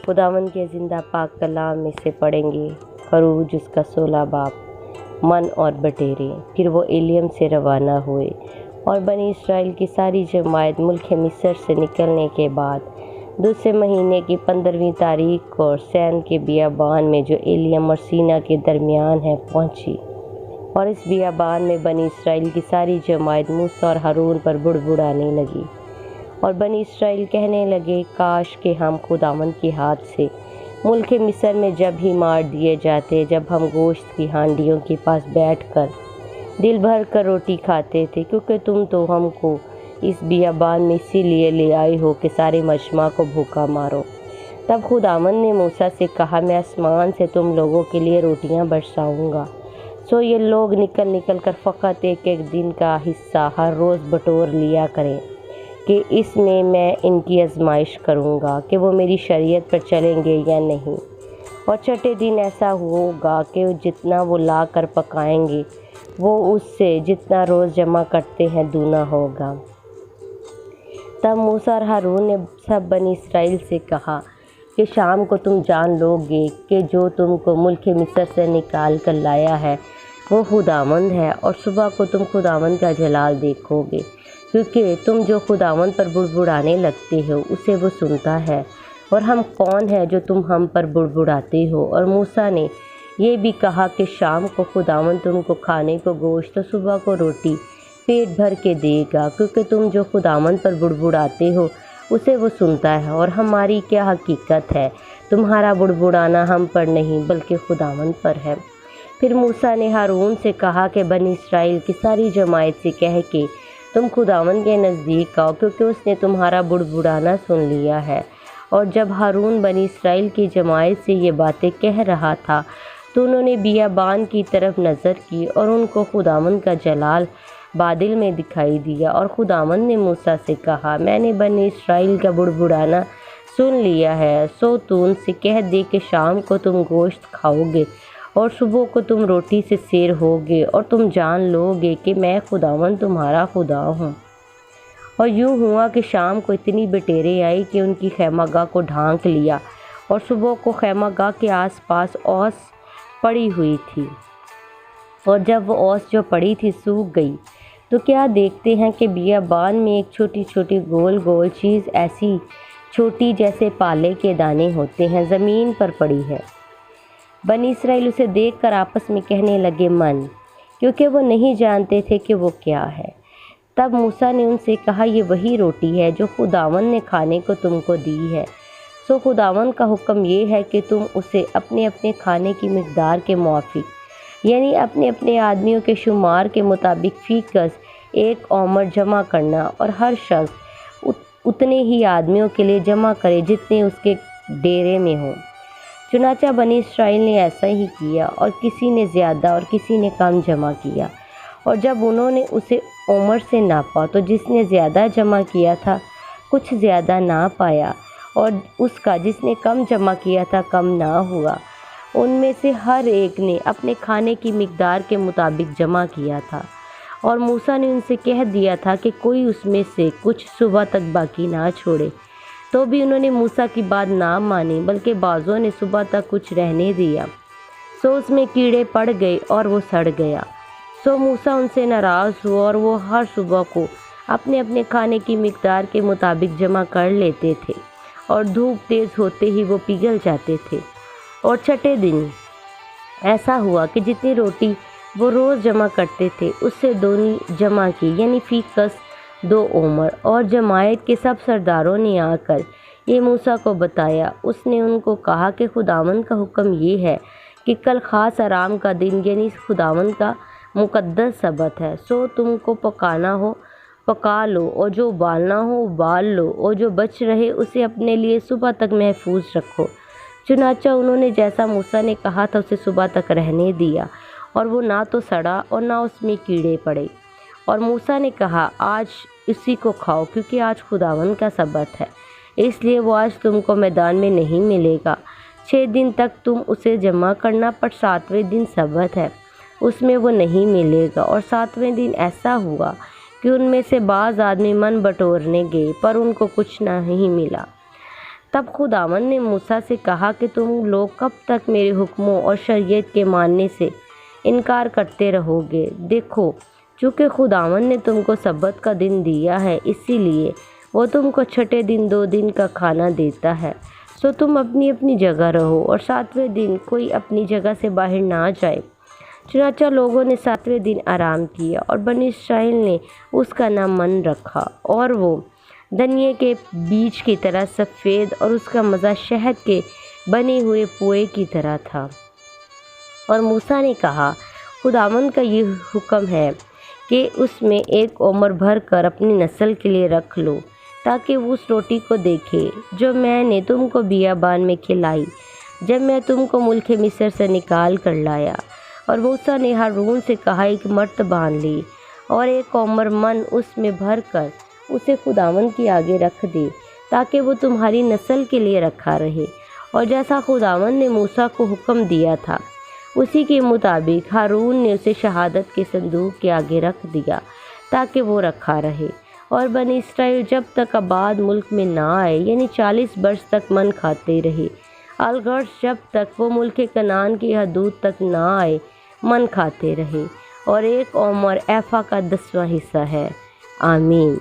खुदावंद के ज़िंदा पाक कलाम में से पढ़ेंगे खरूज उसका 16 बाब। मन और बटेरे। फिर वो एलियम से रवाना हुए और बनी इसराइल की सारी जमात मुल्क मिस्र से निकलने के बाद दूसरे महीने की 15वीं तारीख को सैन के बियाबान में जो एलियम और सीना के दरमियान है पहुंची। और इस बियाबान में बनी इसराइल की सारी जमात मूसा और हारून पर बुड़बुड़ाने लगी। और बनी इसराइल कहने लगे, काश के हम खुदावंद के हाथ से मुल्क मिस्र में जब ही मार दिए जाते, जब हम गोश्त की हांडियों के पास बैठकर दिल भर कर रोटी खाते थे, क्योंकि तुम तो हमको इस बियाबान में इसीलिए ले आए हो कि सारे मजमा को भूखा मारो। तब खुदावंद ने मूसा से कहा, मैं आसमान से तुम लोगों के लिए रोटियां बरसाऊंगा। सो ये लोग निकल निकल कर फ़कत एक एक दिन का हिस्सा हर रोज़ बटोर लिया करें कि इसमें मैं इनकी आजमाइश करूँगा कि वो मेरी शरीयत पर चलेंगे या नहीं। और छठे दिन ऐसा होगा कि जितना वो ला कर पकाएंगे वो उससे जितना रोज़ जमा करते हैं दूना होगा। तब मूसा और हारून ने सब बनी इसराइल से कहा कि शाम को तुम जान लोगे कि जो तुमको मुल्क मिस्र से निकाल कर लाया है वो खुदावंद है, और सुबह को तुम खुदावंद का जलाल देखोगे, क्योंकि तुम जो खुदावंद पर बुड़बुड़ाने लगते हो उसे वो सुनता है। और हम कौन है जो तुम हम पर बुड़बुड़ाते हो। और मूसा ने ये भी कहा कि शाम को खुदावंद तुमको खाने को गोश्त तो सुबह को रोटी पेट भर के देगा, क्योंकि तुम जो खुदावंद पर बुड़बुड़ाते हो उसे वो सुनता है। और हमारी क्या हकीकत है, तुम्हारा बुड़बुड़ाना हम पर नहीं बल्कि खुदावंद पर है। फिर मूसा ने हारून से कहा कि बनी इसराइल की सारी जमात से कह के तुम खुदावंद के नज़दीक आओ, क्योंकि उसने तुम्हारा बुड़बुड़ाना सुन लिया है। और जब हारून बनी इसराइल की जमात से ये बातें कह रहा था तो उन्होंने बियाबान की तरफ नज़र की और उनको खुदावंद का जलाल बादल में दिखाई दिया। और खुदावंद ने मूसा से कहा, मैंने बनी इसराइल का बुड़बुड़ाना सुन लिया है, सो तू उनसे कह दे कि शाम को तुम गोश्त खाओगे और सुबह को तुम रोटी से सैर होगे, और तुम जान लोगे कि मैं खुदावंद तुम्हारा खुदा हूँ। और यूँ हुआ कि शाम को इतनी बटेरें आई कि उनकी खैमागाह को ढांक लिया, और सुबह को खैमागाह के आसपास ओस पड़ी हुई थी। और जब वो ओस जो पड़ी थी सूख गई तो क्या देखते हैं कि बियाबान में एक छोटी छोटी गोल गोल चीज़, ऐसी छोटी जैसे पाले के दाने होते हैं, ज़मीन पर पड़ी है। बनी इसराइल उसे देखकर आपस में कहने लगे मन, क्योंकि वो नहीं जानते थे कि वो क्या है। तब मूसा ने उनसे कहा, ये वही रोटी है जो खुदावंद ने खाने को तुमको दी है। सो खुदावंद का हुक्म ये है कि तुम उसे अपने अपने खाने की मिक़दार के मुआफ़िक, यानी अपने अपने आदमियों के शुमार के मुताबिक फ़ीकस एक ओमर जमा करना, और हर शख्स उतने ही आदमियों के लिए जमा करे जितने उसके डेरे में हों। चुनाचा बनी इसराइल ने ऐसा ही किया, और किसी ने ज़्यादा और किसी ने कम जमा किया। और जब उन्होंने उसे ओमर से नापा तो जिसने ज़्यादा जमा किया था कुछ ज़्यादा ना पाया, और उसका जिसने कम जमा किया था कम ना हुआ। उनमें से हर एक ने अपने खाने की मिक़दार के मुताबिक जमा किया था। और मूसा ने उनसे कह दिया था कि कोई उसमें से कुछ सुबह तक बाकी ना छोड़े। तो भी उन्होंने मूसा की बात ना मानी, बल्कि बाज़ों ने सुबह तक कुछ रहने दिया। सो उसमें कीड़े पड़ गए और वो सड़ गया। सो मूसा उनसे नाराज़ हुआ, और वो हर सुबह को अपने अपने खाने की मिक़दार के मुताबिक जमा कर लेते थे, और धूप तेज़ होते ही वो पिघल जाते थे। और छठे दिन ऐसा हुआ कि जितनी रोटी वो रोज़ जमा करते थे उससे दोनी जमा की, यानी फ़ीकस 2 ओमर। और जमायत के सब सरदारों ने आकर ये मूसा को बताया। उसने उनको कहा कि खुदावंद का हुक्म ये है कि कल ख़ास आराम का दिन, यानी खुदावंद का मुक़द्दस सबत है। सो तुमको पकाना हो पका लो, और जो उबालना हो उबाल लो, और जो बच रहे उसे अपने लिए सुबह तक महफूज रखो। चुनाचा उन्होंने जैसा मूसा ने कहा था उसे सुबह तक रहने दिया, और वो ना तो सड़ा और ना उसमें कीड़े पड़े। और मूसा ने कहा, आज इसी को खाओ, क्योंकि आज खुदावंद का सबत है, इसलिए वो आज तुमको मैदान में नहीं मिलेगा। 6 दिन तक तुम उसे जमा करना, पर 7वें दिन सबत है, उसमें वो नहीं मिलेगा। और 7वें दिन ऐसा हुआ कि उनमें से बाज़ आदमी मन बटोरने गए, पर उनको कुछ नहीं मिला। तब खुदावन ने मूसा से कहा कि तुम लोग कब तक मेरे हुक्मों और शरीयत के मानने से इनकार करते रहोगे। देखो, चूँकि खुदावन ने तुमको सब्बत का दिन दिया है, इसीलिए वो तुमको छठे दिन 2 दिन का खाना देता है। सो तुम अपनी अपनी जगह रहो और 7वें दिन कोई अपनी जगह से बाहर ना जाए। चुनाचा लोगों ने 7वें दिन आराम किया और बनी इस्राएल ने उसका नाम मन रखा, और वो धनिये के बीज की तरह सफ़ेद और उसका मज़ा शहद के बने हुए पोए की तरह था। और मूसा ने कहा, खुदावन का ये हुक्म है कि उसमें एक ओमर भर कर अपनी नस्ल के लिए रख लो, ताकि वो उस रोटी को देखे जो मैंने तुमको बियाबान में खिलाई जब मैं तुमको मुल्क मिस्र से निकाल कर लाया। और मूसा ने हारून से कहा, एक मर्त बांध ली और एक ओमर मन उसमें भर कर उसे खुदावन के आगे रख दे, ताकि वो तुम्हारी नस्ल के लिए रखा रहे। और जैसा खुदावन ने मूसा को हुक्म दिया था, उसी के मुताबिक हारून ने उसे शहादत के संदूक के आगे रख दिया, ताकि वो रखा रहे। और बनी इस्राएल जब तक आबाद मुल्क में ना आए, यानी 40 वर्ष तक मन खाते रहे, अलगर्ज जब तक वो मुल्क कनान की हदूद तक ना आए, मन खाते रहे। और एक ओमर एफा का 10वां हिस्सा है। आमीन।